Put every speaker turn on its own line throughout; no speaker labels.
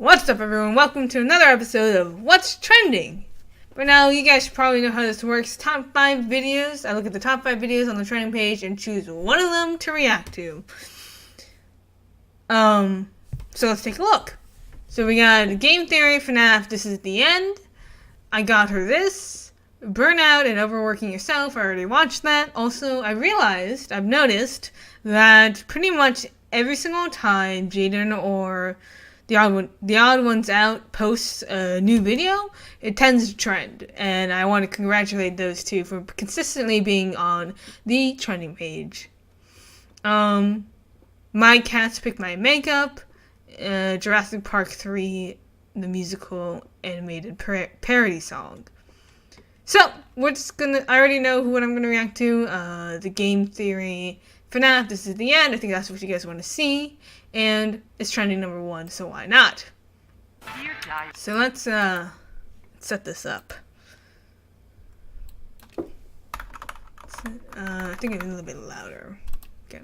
What's up, everyone? Welcome to another episode of What's Trending. By now, you guys probably know how this works. Top 5 videos. I look at the top 5 videos on the trending page and choose one of them to react to. So let's take a look. So we got Game Theory, Fnaf, This Is the End. I Got Her This. Burnout and Overworking Yourself. I already watched that. Also, I've noticed that pretty much every single time Jaden or the odd ones out posts a new video, it tends to trend, and I want to congratulate those two for consistently being on the trending page. My Cats Pick My Makeup, Jurassic Park 3, the musical animated parody song. So I already know what I'm gonna react to. The Game Theory, Fnaf, This Is the End. I think that's what you guys want to see. And it's trending number 1, so why not? So let's set this up. I think it's a little bit louder. Okay.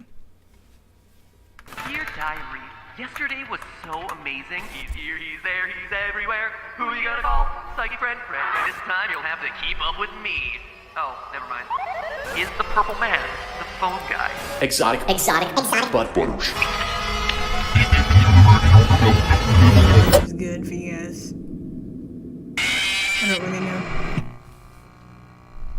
Dear Diary, yesterday was so amazing. He's here, he's there, he's everywhere. Who are you gonna call? Psychic friend. This time you'll have to keep up with me. Oh, never mind. Is the purple man the phone guy?
Exotic. But
It's good for you guys. I don't really know.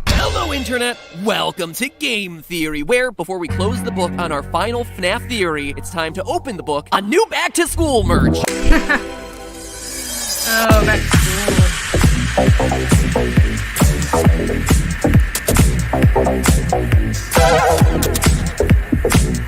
Hello, Internet! Welcome to Game Theory, where, before we close the book on our final FNAF theory, it's time to open the book on new back-to-school merch!
Oh, back to school.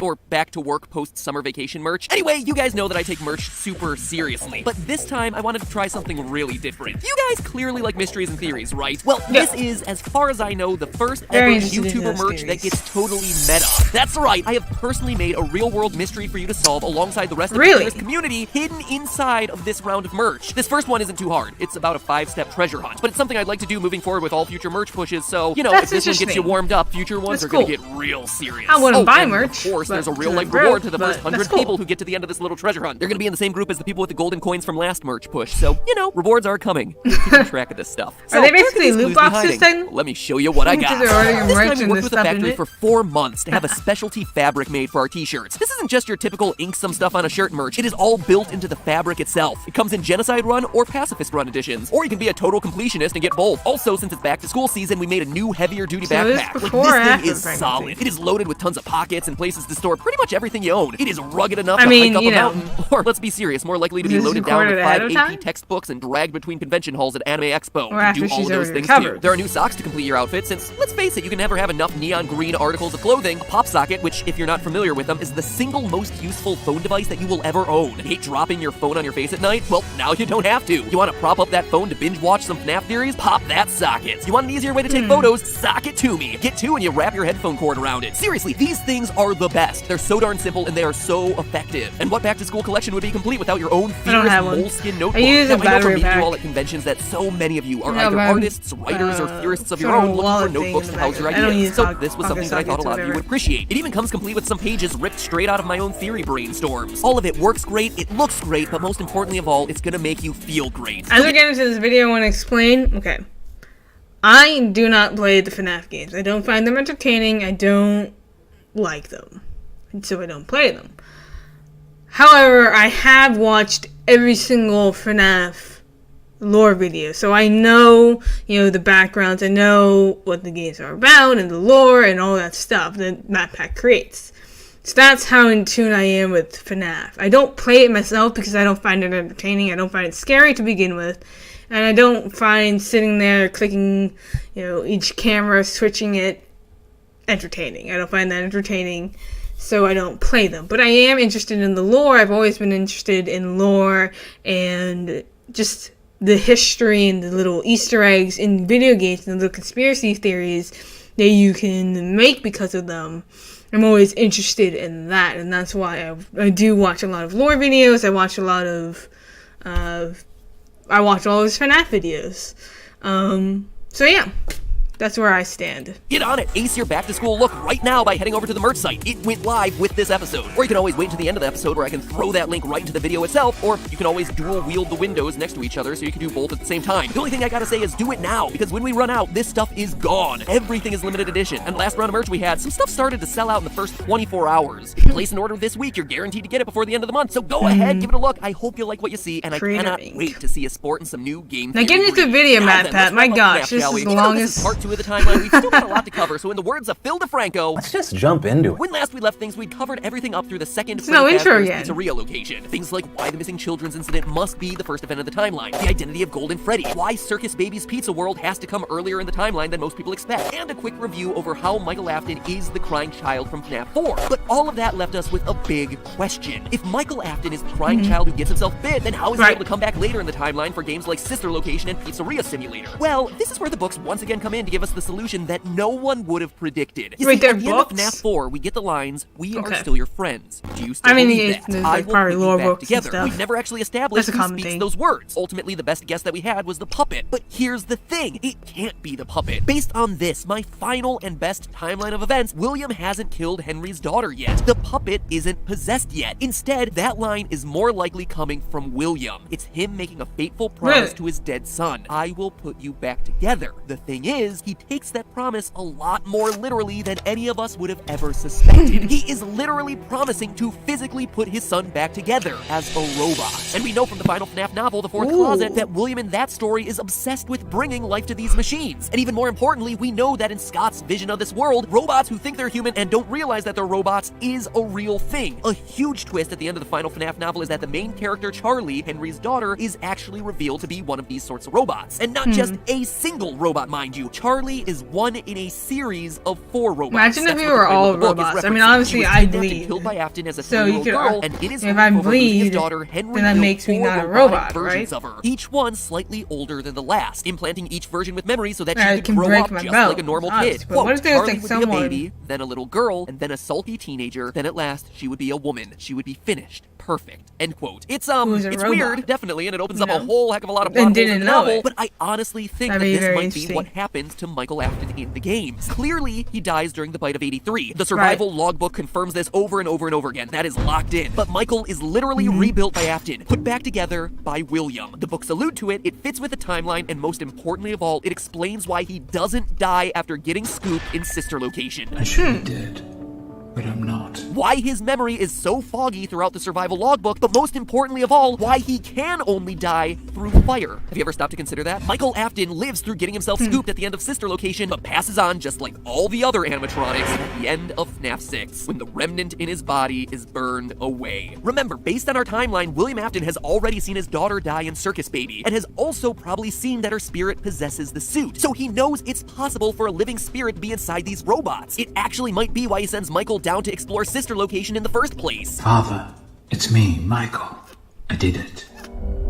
Or back-to-work post-summer vacation merch. Anyway, you guys know that I take merch super seriously, but this time I wanted to try something really different. You guys clearly like mysteries and theories, right? Well, this is, as far as I know, the first ever YouTuber merch that gets totally meta. That's right, I have personally made a real-world mystery for you to solve alongside the rest of the community hidden inside of this round of merch. This first one isn't too hard. It's about a 5-step treasure hunt, but it's something I'd like to do moving forward with all future merch pushes, so, you know, if this one gets you warmed up, future ones are gonna get real serious.
I wouldn't buy merch.
Of course, there's a real-life reward to the first 100 people who get to the end of this little treasure hunt. They're gonna be in the same group as the people with the golden coins from last merch push, so, you know, rewards are coming. Keep track of this stuff. So,
are they basically loot boxes then?
Let me show you what I got. This time we worked with the factory for 4 months to have a specialty fabric made for our t-shirts. This isn't just your typical ink some stuff on a shirt merch. It is all built into the fabric itself. It comes in Genocide Run or Pacifist Run editions, or you can be a total completionist and get both. Also, since it's back to school season, we made a new heavier duty backpack. Like, this thing is solid. It is loaded with tons of pockets and places to store pretty much everything you own. It is rugged enough to hike up a mountain, or let's be serious, more likely to be loaded down with 5 AP textbooks and dragged between convention halls at Anime Expo. You can do all of those things too. There are new socks to complete your outfit, since, let's face it, you can never have enough neon green articles of clothing. A pop socket, which, if you're not familiar with them, is the single most useful phone device that you will ever own. Hate dropping your phone on your face at night? Well, now you don't have to. You want to prop up that phone to binge watch some FNAF theories? Pop that socket. You want an easier way to take photos? Sock it to me. Get 2 and you wrap your headphone cord around it. Seriously, these things are the best. They're so darn simple and they are so effective. And what back-to-school collection would be complete without your own fierce moleskin notebook?
I use a
now, I know
battery
from meeting
pack.
you all at conventions that so many of you are either artists, writers, or theorists of your own looking for notebooks to house your ideas. So this was something that I thought a lot of you would appreciate. It even comes complete with some pages ripped straight out of my own theory brainstorms. All of it works great, it looks great, but most importantly of all, it's gonna make you feel great.
As we get into this video, I want to explain, okay, I do not play the FNAF games. I don't find them entertaining, I don't like them, and so I don't play them. However, I have watched every single FNAF lore video, so I know, the backgrounds, I know what the games are about, and the lore, and all that stuff that Map Pack creates. So that's how in tune I am with FNAF. I don't play it myself because I don't find it entertaining, I don't find it scary to begin with, and I don't find sitting there clicking, each camera, switching it, entertaining. I don't find that entertaining, so I don't play them. But I am interested in the lore. I've always been interested in lore and just the history and the little Easter eggs in video games and the little conspiracy theories that you can make because of them. I'm always interested in that, and that's why I do watch a lot of lore videos. I watch a lot of, I watch all his FNAF videos. So yeah, That's where I stand.
Get on it! Ace your back-to-school look right now by heading over to the merch site. It went live with this episode. Or you can always wait until the end of the episode where I can throw that link right into the video itself, or you can always dual-wield the windows next to each other so you can do both at the same time. The only thing I gotta say is do it now, because when we run out, this stuff is gone. Everything is limited edition, and last round of merch we had, some stuff started to sell out in the first 24 hours. If you place an order this week, you're guaranteed to get it before the end of the month, so go ahead, give it a look. I hope you like what you see, and I cannot wait to see you sporting some new game.
Now get into the video, Matt Pat. My gosh, this is the longest.
This is part 2 of the timeline. We've still got a lot to cover, so in the words of Phil DeFranco,
Let's just jump into it.
when last we left things, we'd covered everything up through the second
no
Freddy
intro
Fazbear's
yet.
Pizzeria location. Things like why the missing children's incident must be the first event of the timeline, the identity of Golden Freddy, why Circus Baby's Pizza World has to come earlier in the timeline than most people expect, and a quick review over how Michael Afton is the crying child from Fnaf 4. But all of that left us with a big question. If Michael Afton is the crying child who gets himself bit, then how is he able to come back later in the timeline for games like Sister Location and Pizzeria Simulator? Well, this is where the books once again come in to give us the solution that no one would have predicted. You
Wait,
see,
they're
at the end of
books?
Fnaf 4, we get the lines, "We are
Okay.
still your friends. Do you still
I mean,
believe
it's-
that?
there's,
I
like,
will
probably
put you
lore
back
books and
together."
stuff.
We never actually established
That's a
who
common
speaks
thing.
those words. Ultimately, the best guess that we had was the puppet. But here's the thing, it can't be the puppet. Based on this, my final and best timeline of events, William hasn't killed Henry's daughter yet. The puppet isn't possessed yet. Instead, that line is more likely coming from William. It's him making a fateful promise
Really?
to his dead son. "I will put you back together." The thing is, he takes that promise a lot more literally than any of us would have ever suspected. He is literally promising to physically put his son back together as a robot. And we know from the final FNAF novel, The Fourth Closet, that William in that story is obsessed with bringing life to these machines. And even more importantly, we know that in Scott's vision of this world, robots who think they're human and don't realize that they're robots is a real thing. A huge twist at the end of the final FNAF novel is that the main character, Charlie, Henry's daughter, is actually revealed to be one of these sorts of robots. And not just a single robot, mind you. Charlie is one in a series of 4 robots.
Imagine if
That's
we
what the
were
title
all
of the book is
robots. I mean,
referencing.
obviously,
She was
I
kidnapped and
bleed.
killed by Afton as a
So you
3-year-old
could,
girl, and it is
if I
proof over who his
bleed,
daughter Henry
then that
built
makes me
4
not a
robotic
robot,
versions
right?
of her. Each one slightly older than the last, implanting each version with memories so that
I
she
can
could grow
break
up
my
just
belt.
like a normal
Honest,
kid.
but
Quote,
what if there's,
Charlie
like,
would
someone-
be a baby, then a little girl, and then a sulky teenager, then at last she would be a woman. She would be finished. Perfect. End quote. It's
Who's a
it's
robot?
weird, definitely, and it opens
You
up a
know?
whole heck of a lot of
And
plot holes in
didn't
the
know
novel,
it.
but I honestly think
That'd
that
be
this
very
might be
interesting.
what happens to Michael Afton in the games. Clearly, he dies during the bite of 83. The survival logbook confirms this over and over and over again. That is locked in. But Michael is literally rebuilt by Afton, put back together by William. The books allude to it, it fits with the timeline, and most importantly of all, it explains why he doesn't die after getting scooped in Sister Location.
I should be dead, but I'm not.
Why his memory is so foggy throughout the survival logbook, but most importantly of all, why he can only die through fire. Have you ever stopped to consider that? Michael Afton lives through getting himself scooped at the end of Sister Location, but passes on just like all the other animatronics at the end of FNAF 6, when the remnant in his body is burned away. Remember, based on our timeline, William Afton has already seen his daughter die in Circus Baby, and has also probably seen that her spirit possesses the suit. So he knows it's possible for a living spirit to be inside these robots. It actually might be why he sends Michael down to explore Sister Location in the first place.
Father, it's me, Michael. I did it.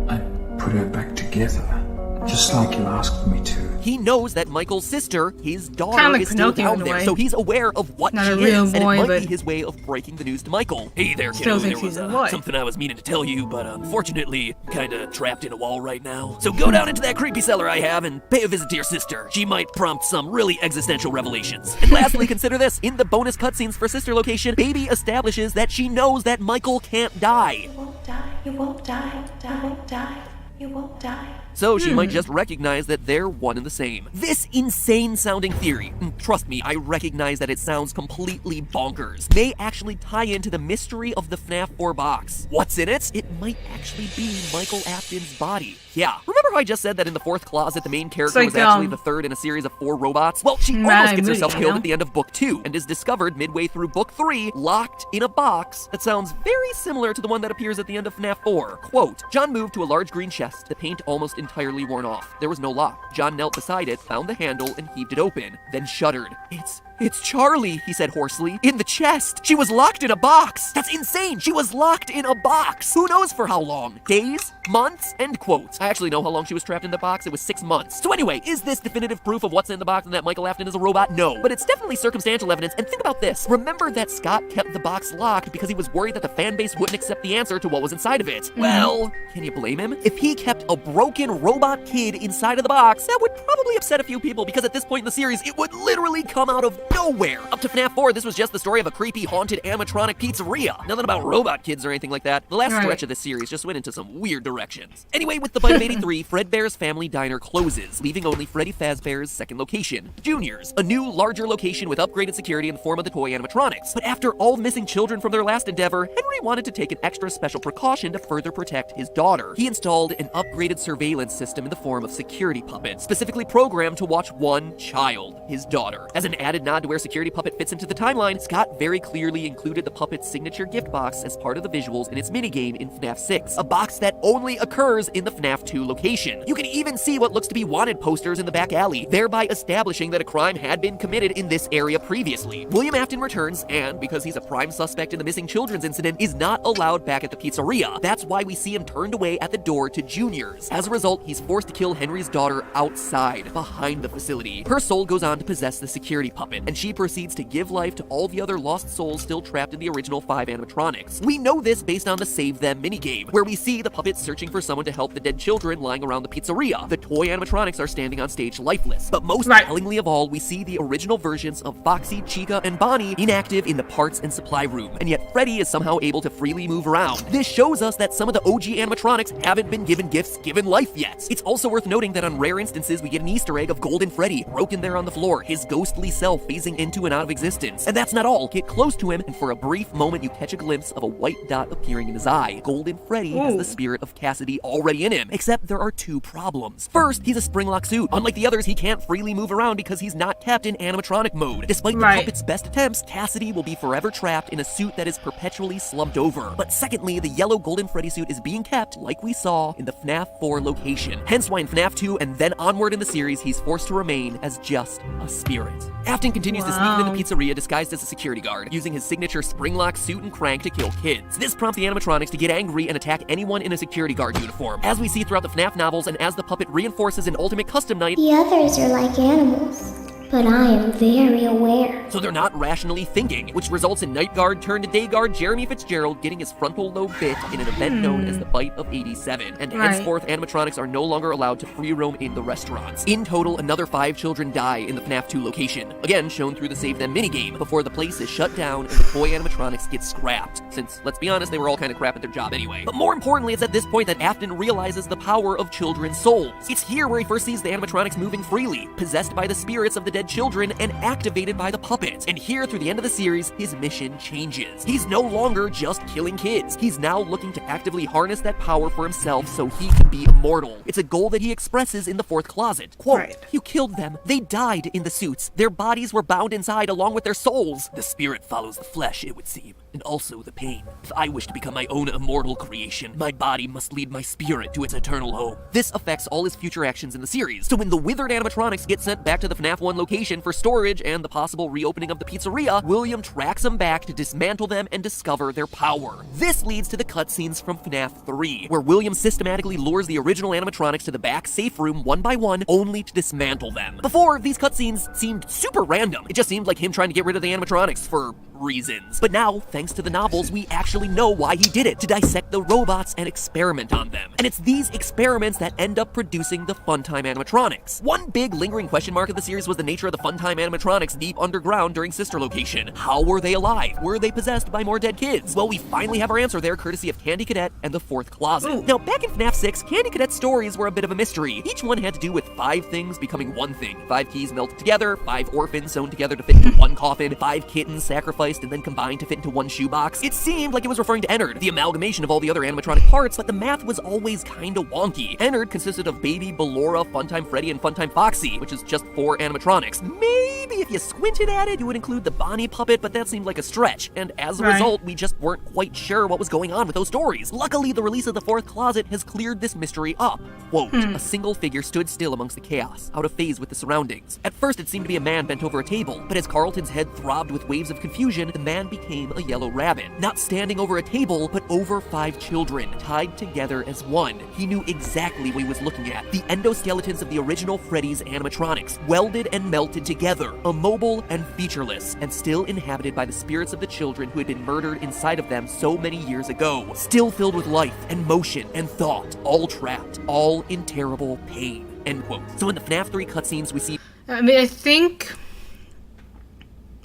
I put her back together, just like you asked me to.
He knows that Michael's sister, his daughter,
Kinda like
is still
Pinocchio
down
in a
there,
way.
so he's aware of what
Not
she
a real
is, and
boy,
it might
but
be his way of breaking the news to Michael.
Hey there,
Still
kiddo.
thinks
There
he's
was
a boy.
something I was meaning to tell you, but unfortunately, kinda trapped in a wall right now. So go down into that creepy cellar I have and pay a visit to your sister. She might prompt some really existential revelations.
And lastly, consider this. In the bonus cutscenes for Sister Location, Baby establishes that she knows that Michael can't die.
You won't die, you won't die, you won't die, you won't die.
So she might just recognize that they're one and the same. This insane sounding theory, and trust me, I recognize that it sounds completely bonkers, may actually tie into the mystery of the FNAF 4 box. What's in it? It might actually be Michael Afton's body. Yeah. Remember how I just said that in the fourth closet, the main character
like,
was actually the third in a series of 4 robots? Well, she almost gets herself killed at the end of book 2, and is discovered midway through book 3, locked in a box that sounds very similar to the one that appears at the end of FNAF 4. Quote, John moved to a large green chest, the paint almost entirely worn off. There was no lock. John knelt beside it, found the handle, and heaved it open, then shuddered. It's "It's Charlie," he said hoarsely. "In the chest. She was locked in a box." That's insane. She was locked in a box. Who knows for how long? Days? Months? End quote. I actually know how long she was trapped in the box. It was 6 months. So anyway, is this definitive proof of what's in the box and that Michael Afton is a robot? No. But it's definitely circumstantial evidence. And think about this. Remember that Scott kept the box locked because he was worried that the fan base wouldn't accept the answer to what was inside of it. Well, can you blame him? If he kept a broken robot kid inside of the box, that would probably upset a few people because at this point in the series, it would literally come out of nowhere. Up to FNAF 4, this was just the story of a creepy, haunted animatronic pizzeria. Nothing about robot kids or anything like that. The last stretch of this series just went into some weird directions. Anyway, with the bite of 83, Fredbear's Family Diner closes, leaving only Freddy Fazbear's second location, Junior's, a new, larger location with upgraded security in the form of the toy animatronics. But after all the missing children from their last endeavor, Henry wanted to take an extra special precaution to further protect his daughter. He installed an upgraded surveillance system in the form of security puppets, specifically programmed to watch one child, his daughter. As an added nod to where Security Puppet fits into the timeline, Scott very clearly included the puppet's signature gift box as part of the visuals in its minigame in FNAF 6, a box that only occurs in the FNAF 2 location. You can even see what looks to be wanted posters in the back alley, thereby establishing that a crime had been committed in this area previously. William Afton returns and, because he's a prime suspect in the missing children's incident, is not allowed back at the pizzeria. That's why we see him turned away at the door to Junior's. As a result, he's forced to kill Henry's daughter outside, behind the facility. Her soul goes on to possess the security puppet, and she proceeds to give life to all the other lost souls still trapped in the original 5 animatronics. We know this based on the Save Them minigame, where we see the puppet searching for someone to help the dead children lying around the pizzeria. The toy animatronics are standing on stage lifeless, but most tellingly of all, we see the original versions of Foxy, Chica, and Bonnie inactive in the parts and supply room, and yet Freddy is somehow able to freely move around. This shows us that some of the OG animatronics haven't been given gifts given life yet. It's also worth noting that on rare instances, we get an Easter egg of Golden Freddy broken there on the floor, his ghostly self phasing into and out of existence. And that's not all. Get close to him, and for a brief moment, you catch a glimpse of a white dot appearing in his eye. Golden Freddy has the spirit of Cassidy already in him, except there are 2 problems. First, he's a spring-lock suit. Unlike the others, he can't freely move around because he's not kept in animatronic mode. Despite the puppet's best attempts, Cassidy will be forever trapped in a suit that is perpetually slumped over. But secondly, the yellow Golden Freddy suit is being kept, like we saw, in the FNAF 4 location. Hence why in FNAF 2 and then onward in the series, he's forced to remain as just a spirit. Afton continues to sneak into the pizzeria disguised as a security guard, using his signature spring-lock suit and crank to kill kids. This prompts the animatronics to get angry and attack anyone in a security guard uniform. As we see throughout the FNAF novels and as the puppet reinforces an ultimate custom night,
the others are like animals, but I am very aware.
So they're not rationally thinking, which results in night guard turned to day guard Jeremy Fitzgerald getting his frontal lobe bit in an event known as the Bite of 87. And henceforth, animatronics are no longer allowed to free roam in the restaurants. In total, another 5 children die in the FNAF 2 location, again shown through the Save Them minigame, before the place is shut down and the toy animatronics get scrapped. Since, let's be honest, they were all kind of crap at their job anyway. But more importantly, it's at this point that Afton realizes the power of children's souls. It's here where he first sees the animatronics moving freely, possessed by the spirits of the dead children and activated by the puppet. And here, through the end of the series, his mission changes. He's no longer just killing kids. He's now looking to actively harness that power for himself so he can be immortal. It's a goal that he expresses in the 4th closet. Quote, "You killed them. They died in the suits. Their bodies were bound inside along with their souls.
The spirit follows the flesh, it would seem, and also the pain. If I wish to become my own immortal creation, my body must lead my spirit to its eternal home."
This affects all his future actions in the series. So when the withered animatronics get sent back to the FNAF 1 location for storage and the possible reopening of the pizzeria, William tracks them back to dismantle them and discover their power. This leads to the cutscenes from FNAF 3, where William systematically lures the original animatronics to the back safe room one by one, only to dismantle them. Before, these cutscenes seemed super random. It just seemed like him trying to get rid of the animatronics for reasons. But now, thanks to the novels, we actually know why he did it, to dissect the robots and experiment on them. And it's these experiments that end up producing the Funtime animatronics. One big lingering question mark of the series was the nature of the Funtime animatronics deep underground during Sister Location. How were they alive? Were they possessed by more dead kids? Well, we finally have our answer there, courtesy of Candy Cadet and the 4th closet. Now, back in FNAF 6, Candy Cadet's stories were a bit of a mystery. Each one had to do with 5 things becoming one thing. 5 keys melted together, 5 orphans sewn together to fit into one coffin, 5 kittens sacrificed and then combined to fit into one shoebox. It seemed like it was referring to Ennard, the amalgamation of all the other animatronic parts, but the math was always kinda wonky. Ennard consisted of Baby, Ballora, Funtime Freddy, and Funtime Foxy, which is just 4 animatronics. Maybe if you squinted at it, you would include the Bonnie puppet, but that seemed like a stretch. And as a
Right.
result, we just weren't quite sure what was going on with those stories. Luckily, the release of the fourth closet has cleared this mystery up. Quote, a single figure stood still amongst the chaos, out of phase with the surroundings. At first, it seemed to be a man bent over a table, but as Carlton's head throbbed with waves of confusion, the man became a yellow rabbit. Not standing over a table, but over 5 children, tied together as one. He knew exactly what he was looking at. The endoskeletons of the original Freddy's animatronics, welded and melted together, immobile and featureless, and still inhabited by the spirits of the children who had been murdered inside of them so many years ago. Still filled with life and motion and thought, all trapped, all in terrible pain. End quote. So in the FNAF 3 cutscenes, we see...
I mean, I think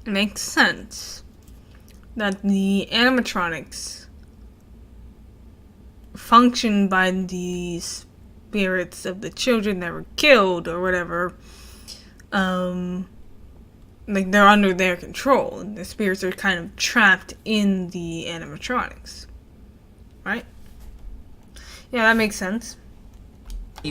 it makes sense that the animatronics function by the spirits of the children that were killed or whatever. Like, they're under their control, and the spirits are kind of trapped in the animatronics. Right? Yeah, that makes sense.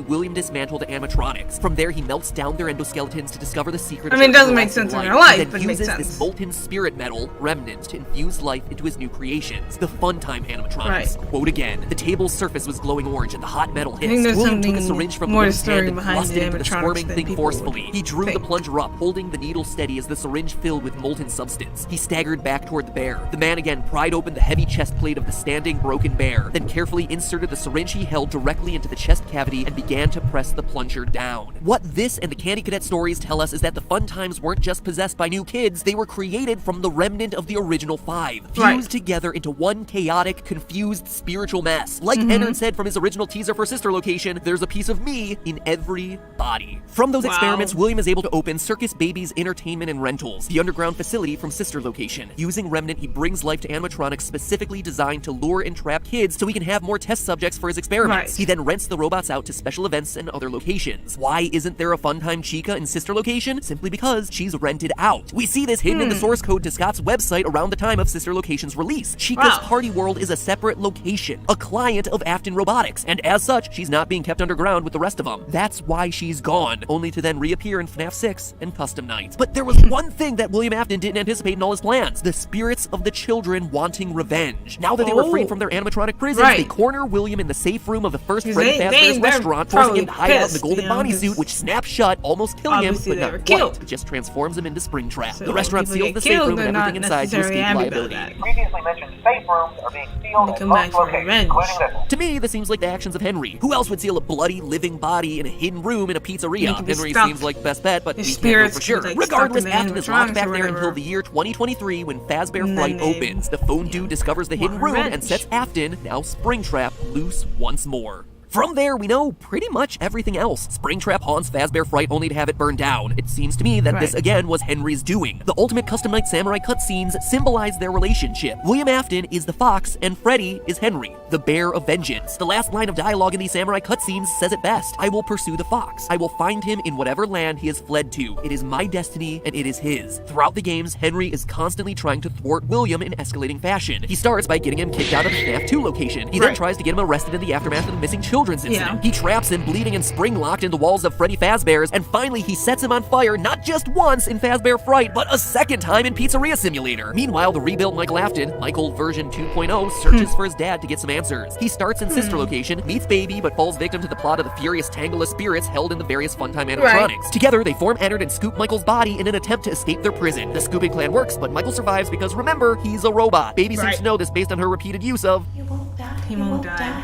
William dismantled the animatronics. From there, he melts down their endoskeletons to discover the secret
I
of
mean, it
their
doesn't make
everlasting
sense in
life.
real life,
He
but
then
it makes
uses
sense.
this molten spirit metal, remnant, to infuse life into his new creations, the Funtime animatronics.
Right.
Quote again, the table's surface was glowing orange and the hot metal hissed.
think there's
William took a
something
syringe from
more
the woman's
story
hand and
behind
thrust
the
it into the
animatronics
squirming
than
thing
people
forcefully.
would
He drew the
think.
plunger up, holding the needle steady as the syringe filled with molten substance. He staggered back toward the bear. The man again pried open the heavy chest plate of the standing, broken bear, then carefully inserted the syringe he held directly into the chest cavity and began to press the plunger down. What this and the Candy Cadet stories tell us is that the Fun Times weren't just possessed by new kids, they were created from the remnant of the original 5, fused
Right.
together into one chaotic, confused, spiritual mess. Like Ennard said from his original teaser for Sister Location, there's a piece of me in every body. From those
Wow.
experiments, William is able to open Circus Babies Entertainment and Rentals, the underground facility from Sister Location. Using Remnant, he brings life to animatronics specifically designed to lure and trap kids so he can have more test subjects for his experiments.
Right.
He then rents the robots out to special events and other locations. Why isn't there a Funtime Chica in Sister Location? Simply because she's rented out. We see this hidden in the source code to Scott's website around the time of Sister Location's release. Chica's
Wow.
Party World is a separate location, a client of Afton Robotics, and as such, she's not being kept underground with the rest of them. That's why she's gone, only to then reappear in FNAF 6 and Custom Night. But there was one thing that William Afton didn't anticipate in all his plans: the spirits of the children wanting revenge. Now that they were freed from their animatronic prisons,
Right.
they corner William in the safe room of the first
'Cause
Freddy
they're
Fazbear's restaurant, forcing him to hide out in the
pissed,
golden
you know,
Bonnie
'cause
suit, which snaps shut, almost killing him,
obviously
but
they
not
were
quite.
killed.
It just transforms him into Springtrap.
So
The restaurant
people
seals
get
the safe
killed,
room
they're
and
not
everything inside to
necessarily
escape
happy about
liability.
that.
Previously mentioned safe rooms are being sealed
They
in
come
most
back for
locations,
revenge.
including this one.
To me, this seems like the actions of Henry. Who else would seal a bloody, living body in a hidden room in a pizzeria?
He could be
Henry
stuck.
seems like the best bet, but we
His
can't know
spirits
for
could
sure.
be, like, stuck
Regardless,
in the
Afton is locked
animatronics
back
or
there until
whatever.
the year 2023 when Fazbear
And
Fright
then they,
opens. The phone dude discovers the hidden
want
room and
revenge.
sets Afton, now Springtrap, loose once more. From there, we know pretty much everything else. Springtrap haunts Fazbear Fright only to have it burned down. It seems to me that this
Right.
again was Henry's doing. The Ultimate Custom Night Samurai cutscenes symbolize their relationship. William Afton is the fox, and Freddy is Henry, the bear of vengeance. The last line of dialogue in these samurai cutscenes says it best: I will pursue the fox. I will find him in whatever land he has fled to. It is my destiny, and it is his. Throughout the games, Henry is constantly trying to thwart William in escalating fashion. He starts by getting him kicked out of the FNAF 2 location. He then
Right.
tries to get him arrested in the aftermath of the missing children's incident.
Yeah.
He traps him bleeding and spring-locked in the walls of Freddy Fazbear's, and finally he sets him on fire not just once in Fazbear Fright, but a second time in Pizzeria Simulator. Meanwhile, the rebuilt Michael Afton, Michael version 2.0, searches for his dad to get some answers. He starts in Sister Location, meets Baby, but falls victim to the plot of the furious tangle of spirits held in the various Funtime animatronics. Together, they form Ennard and scoop Michael's body in an attempt to escape their prison. The scooping plan works, but Michael survives because, remember, he's a robot. Baby seems
Right.
to know this based on her repeated use of
You won't die.
He
You
won't
won't
die.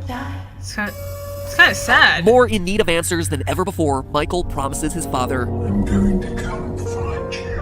die.
It's kind of sad.
more in need of answers than ever before. Michael promises his father,
I'm going to come find you.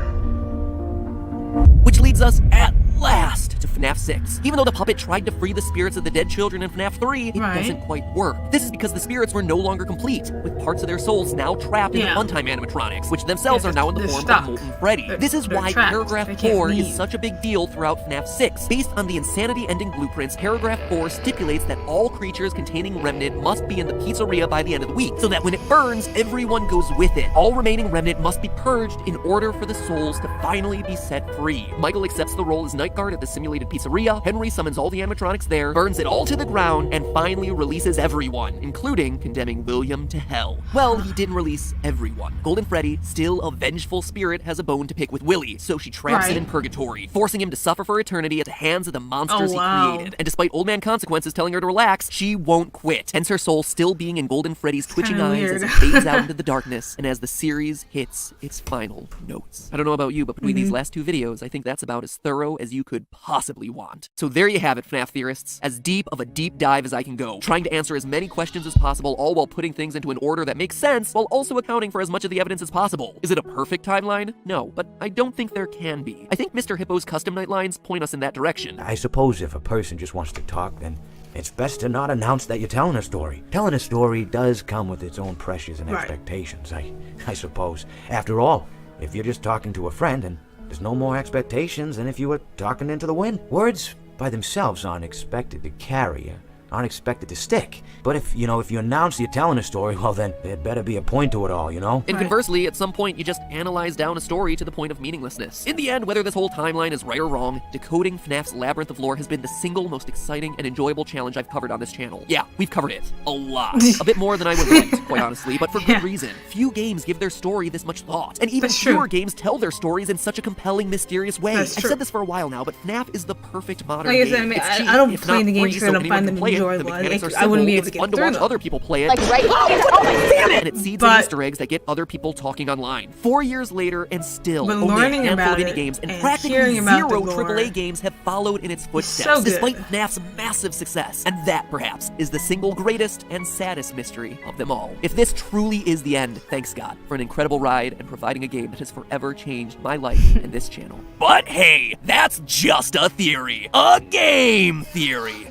which leads us at last to FNAF 6. Even though the puppet tried to free the spirits of the dead children in FNAF 3, it
Right.
doesn't quite work. This is because the spirits were no longer complete, with parts of their souls now trapped in the
Yeah.
Funtime animatronics, which themselves
Yeah,
are now in the
they're
form
stuck.
of Molten Freddy.
They're-
This is
they're
why
trapped.
Paragraph
They can't
4 is
leave.
such a big deal throughout FNAF 6. Based on the insanity-ending blueprints, Paragraph 4 stipulates that all creatures containing Remnant must be in the pizzeria by the end of the week, so that when it burns, everyone goes with it. All remaining Remnant must be purged in order for the souls to finally be set free. Michael accepts the role as night guard at the simulated pizzeria, Henry summons all the animatronics there, burns it all to the ground, and finally releases everyone, including condemning William to hell. Well, he didn't release everyone. Golden Freddy, still a vengeful spirit, has a bone to pick with Willie, so she traps him in purgatory, forcing him to suffer for eternity at the hands of the monsters he created. And despite Old Man Consequences telling her to relax, she won't quit, hence her soul still being in Golden Freddy's twitching eyes as it fades out into the darkness and as the series hits its final notes. I don't know about you, but between these last two videos, I think that's about as thorough as you could possibly want. So there you have it, FNAF theorists. As deep of a deep dive as I can go, trying to answer as many questions as possible, all while putting things into an order that makes sense, while also accounting for as much of the evidence as possible. Is it a perfect timeline? No, but I don't think there can be. I think Mr. Hippo's custom night lines point us in that direction.
I suppose if a person just wants to talk, then it's best to not announce that you're telling a story. Telling a story does come with its own pressures and expectations, I suppose. After all, if you're just talking to a friend, and there's no more expectations than if you were talking into the wind. Words by themselves aren't expected to carry, aren't expected to stick. But if you announce you're telling a story, well then, there'd better be a point to it all, you know?
And conversely, at some point, you just analyze down a story to the point of meaninglessness. In the end, whether this whole timeline is right or wrong, decoding FNAF's labyrinth of lore has been the single most exciting and enjoyable challenge I've covered on this channel. Yeah, we've covered it. A lot. A bit more than I would have liked, quite honestly, but for good reason. Few games give their story this much thought, and even fewer games tell their stories in such a compelling, mysterious way. I've said this for a while now, but FNAF is the perfect modern game.
I mean, I don't play the games because I don't find them enjoyable. I wouldn't be able to get
fun to watch other people play it.
Like damn it!
And it seeds in Easter eggs that get other people talking online. 4 years later, and still, only a handful of indie games and practically zero AAA games have followed in its footsteps, despite FNAF's massive success. And that, perhaps, is the single greatest and saddest mystery of them all. If this truly is the end, thanks God for an incredible ride and providing a game that has forever changed my life and this channel.
But hey, that's just a theory. A game theory.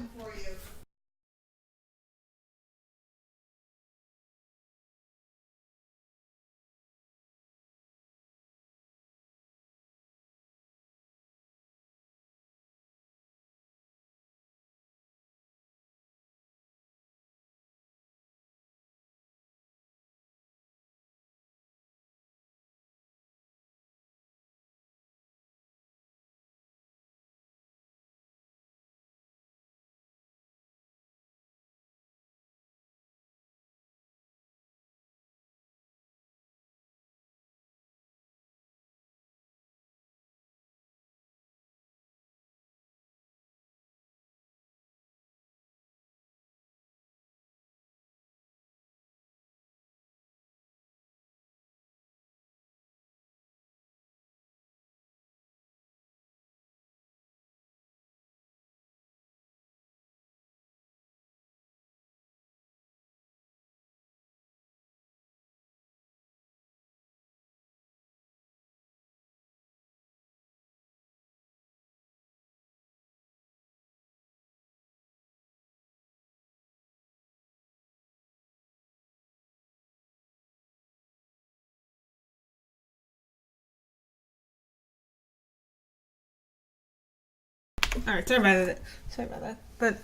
Alright, sorry about that. But,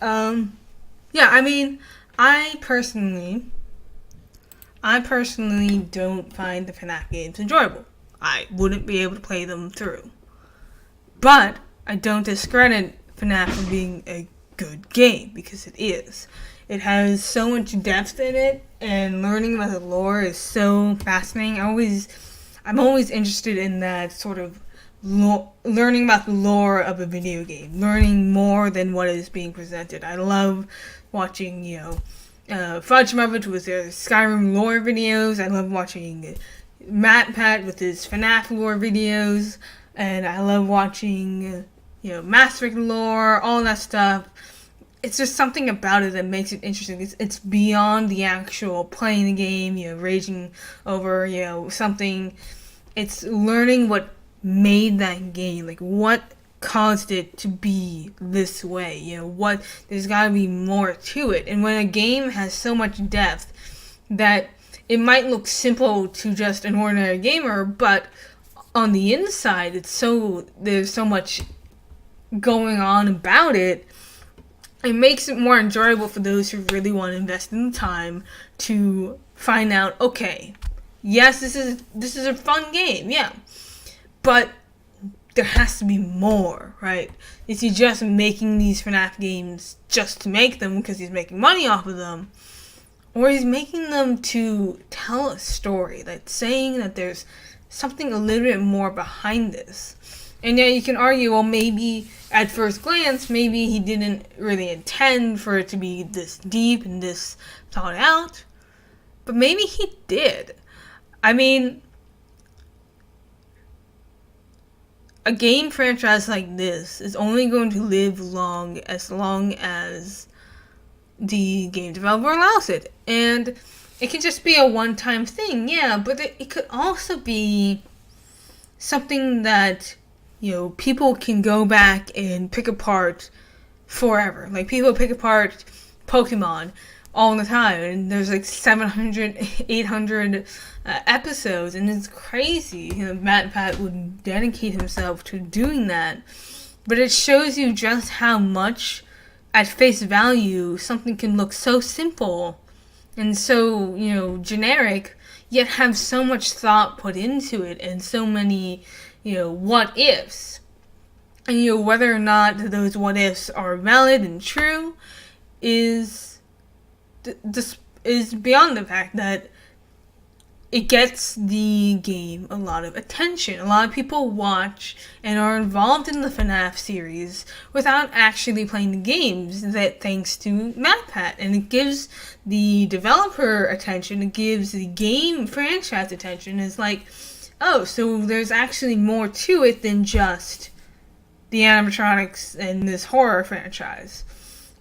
yeah, I mean, I personally don't find the FNAF games enjoyable. I wouldn't be able to play them through. But I don't discredit FNAF for being a good game, because it is. It has so much depth in it, and learning about the lore is so fascinating. I'm always interested in that sort of learning about the lore of a video game, learning more than what is being presented. I love watching, Fudge Muppet with their Skyrim lore videos. I love watching MatPat with his FNAF lore videos, and I love watching, Mass Effect lore, all that stuff. It's just something about it that makes it interesting. It's beyond the actual playing the game, raging over, something. It's learning what made that game, like what caused it to be this way, there's gotta be more to it. And when a game has so much depth that it might look simple to just an ordinary gamer, but on the inside there's so much going on about it, it makes it more enjoyable for those who really want to invest in the time to find out, okay, yes, this is a fun game, yeah, but there has to be more, right? Is he just making these FNAF games just to make them because he's making money off of them? Or he's making them to tell a story, like saying that there's something a little bit more behind this. And yeah, you can argue, well, maybe at first glance, maybe he didn't really intend for it to be this deep and this thought out. But maybe he did. I mean, a game franchise like this is only going to live long as the game developer allows it. And it can just be a one-time thing, yeah, but it could also be something that, people can go back and pick apart forever. Like, people pick apart Pokemon all the time, and there's like 700, 800 episodes, and it's crazy. MatPat would dedicate himself to doing that, but it shows you just how much, at face value, something can look so simple and so, generic, yet have so much thought put into it and so many, what ifs. And, whether or not those what ifs are valid and true is beyond the fact that it gets the game a lot of attention. A lot of people watch and are involved in the FNAF series without actually playing the games, that thanks to MatPat. And it gives the developer attention, it gives the game franchise attention. It's like, oh, so there's actually more to it than just the animatronics and this horror franchise.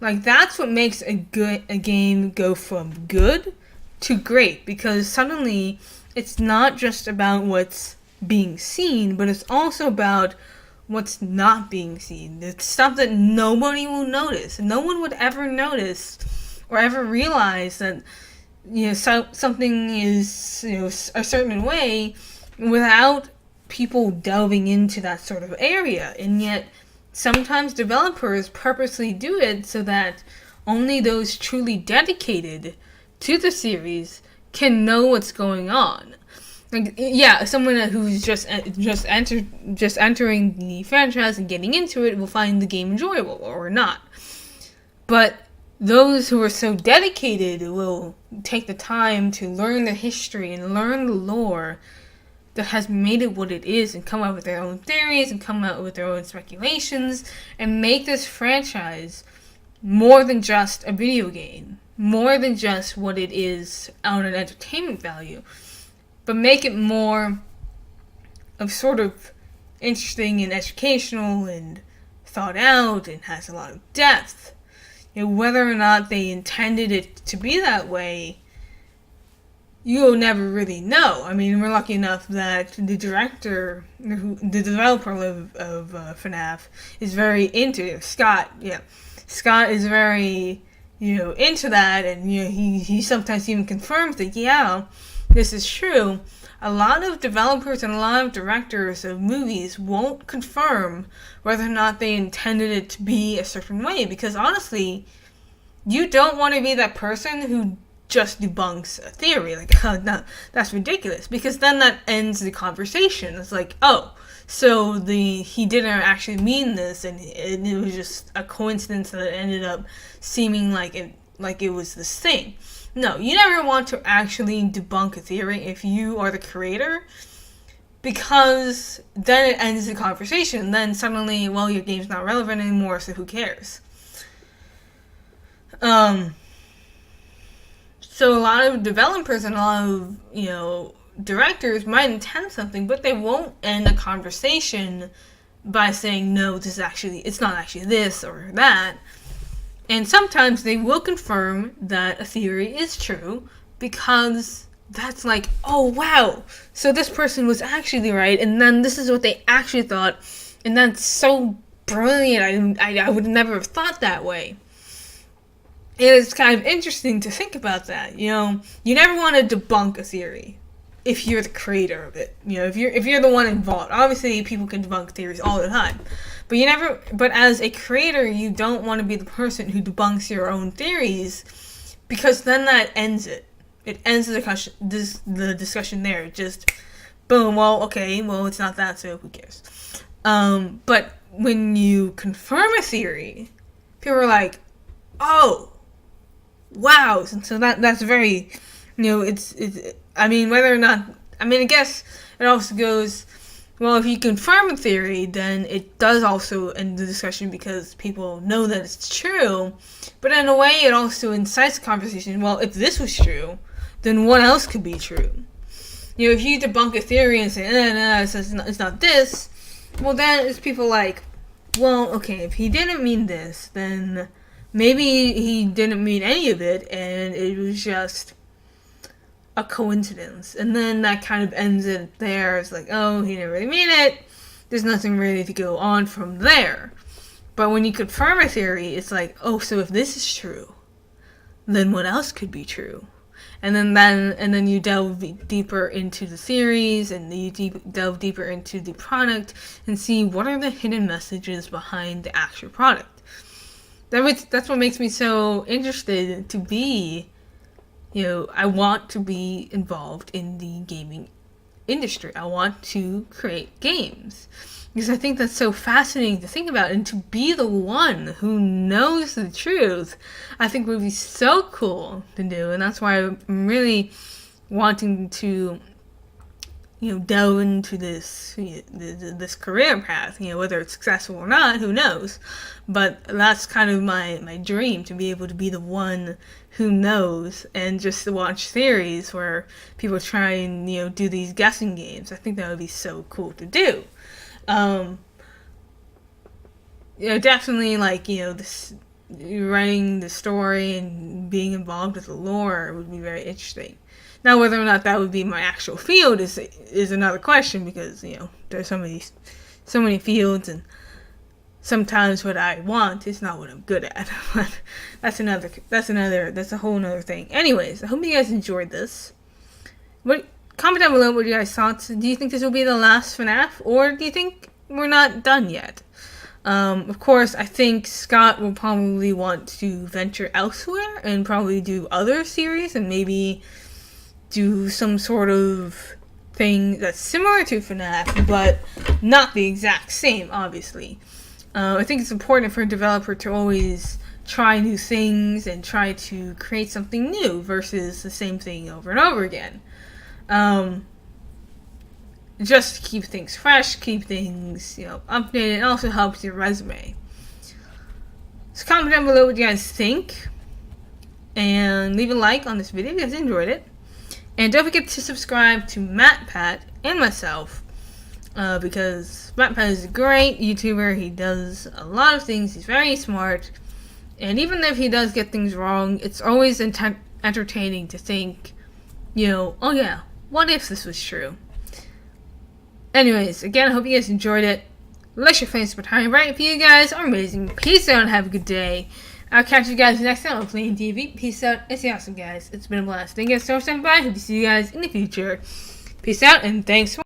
Like, that's what makes a game go from good to great, because suddenly it's not just about what's being seen, but it's also about what's not being seen. It's stuff that nobody will notice. No one would ever notice or ever realize that, something is, a certain way without people delving into that sort of area. And yet, sometimes developers purposely do it so that only those truly dedicated to the series can know what's going on. Like, yeah, someone who's just entering the franchise and getting into it will find the game enjoyable or not. But those who are so dedicated will take the time to learn the history and learn the lore that has made it what it is, and come up with their own theories and come out with their own speculations and make this franchise more than just a video game, more than just what it is on an entertainment value, but make it more of sort of interesting and educational and thought out and has a lot of depth. Whether or not they intended it to be that way, you'll never really know. I mean, we're lucky enough that the developer of FNAF is very into it. Scott is very, into that, and, he sometimes even confirms that, yeah, this is true. A lot of developers and a lot of directors of movies won't confirm whether or not they intended it to be a certain way, because honestly, you don't want to be that person who just debunks a theory. Like, oh, no, that's ridiculous, because then that ends the conversation. It's like, oh, so he didn't actually mean this, and it was just a coincidence that it ended up seeming like it was this thing. No, you never want to actually debunk a theory if you are the creator, because then it ends the conversation, and then suddenly, well, your game's not relevant anymore, so who cares? So a lot of developers and a lot of, directors might intend something, but they won't end a conversation by saying, no, it's not actually this or that. And sometimes they will confirm that a theory is true, because that's like, oh, wow, so this person was actually right, and then this is what they actually thought, and that's so brilliant, I would never have thought that way. It's kind of interesting to think about that. You never want to debunk a theory if you're the creator of it. If you're the one involved. Obviously, people can debunk theories all the time, but as a creator, you don't want to be the person who debunks your own theories, because then that ends it. It ends the discussion there. Just boom. Well, okay. Well, it's not that, so who cares? But when you confirm a theory, people are like, oh, wow. And so that's very, it's I mean, whether or not, I guess it also goes, well, if you confirm a theory, then it does also end the discussion because people know that it's true. But in a way, it also incites conversation. Well, if this was true, then what else could be true? If you debunk a theory and say, no, it's not this, well, then it's people like, well, okay, if he didn't mean this, then maybe he didn't mean any of it, and it was just a coincidence. And then that kind of ends it there. It's like, oh, he didn't really mean it. There's nothing really to go on from there. But when you confirm a theory, it's like, oh, so if this is true, then what else could be true? And then you delve deeper into the theories, and you delve deeper into the product and see what are the hidden messages behind the actual product. That's what makes me so interested to be, I want to be involved in the gaming industry. I want to create games. Because I think that's so fascinating to think about, and to be the one who knows the truth, I think would be so cool to do. And that's why I'm really wanting to, delve into this career path. Whether it's successful or not, who knows? But that's kind of my dream, to be able to be the one who knows, and just to watch series where people try and do these guessing games. I think that would be so cool to do. Definitely this writing the story and being involved with the lore would be very interesting. Now, whether or not that would be my actual field is another question, because there's so many fields, and sometimes what I want is not what I'm good at. But that's a whole nother thing. Anyways, I hope you guys enjoyed this. Comment down below what you guys thought. Do you think this will be the last FNAF, or do you think we're not done yet? Of course, I think Scott will probably want to venture elsewhere and probably do other series, and maybe do some sort of thing that's similar to FNAF, but not the exact same, obviously. I think it's important for a developer to always try new things and try to create something new versus the same thing over and over again. Just to keep things fresh, keep things, updated. It also helps your resume. So comment down below what you guys think, and leave a like on this video if you guys enjoyed it. And don't forget to subscribe to MattPat and myself, because MattPat is a great YouTuber. He does a lot of things. He's very smart, and even if he does get things wrong, it's always entertaining to think, oh yeah, what if this was true? Anyways, again, I hope you guys enjoyed it. Like your Facebook time, right? If you guys are amazing, peace out and have a good day. I'll catch you guys next time on Playing TV. Peace out. It's awesome, guys. It's been a blast. Thank you guys so much for stopping by. Hope to see you guys in the future. Peace out, and thanks for